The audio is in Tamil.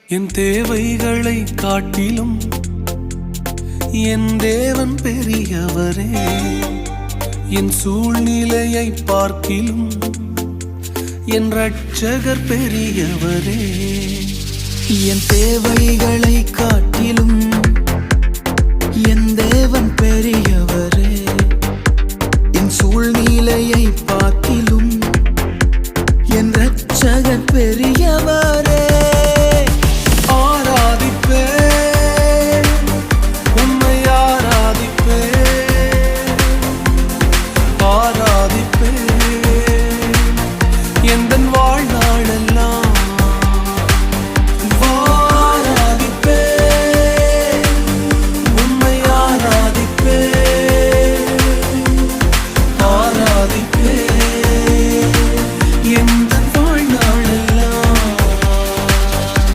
என் தேவைகளை காட்டிலும் என் தேவன் பெரியவரே. என் சூழ்நிலையை பார்க்கிலும் என் இரட்சகர் பெரியவரே. என் தேவைகளை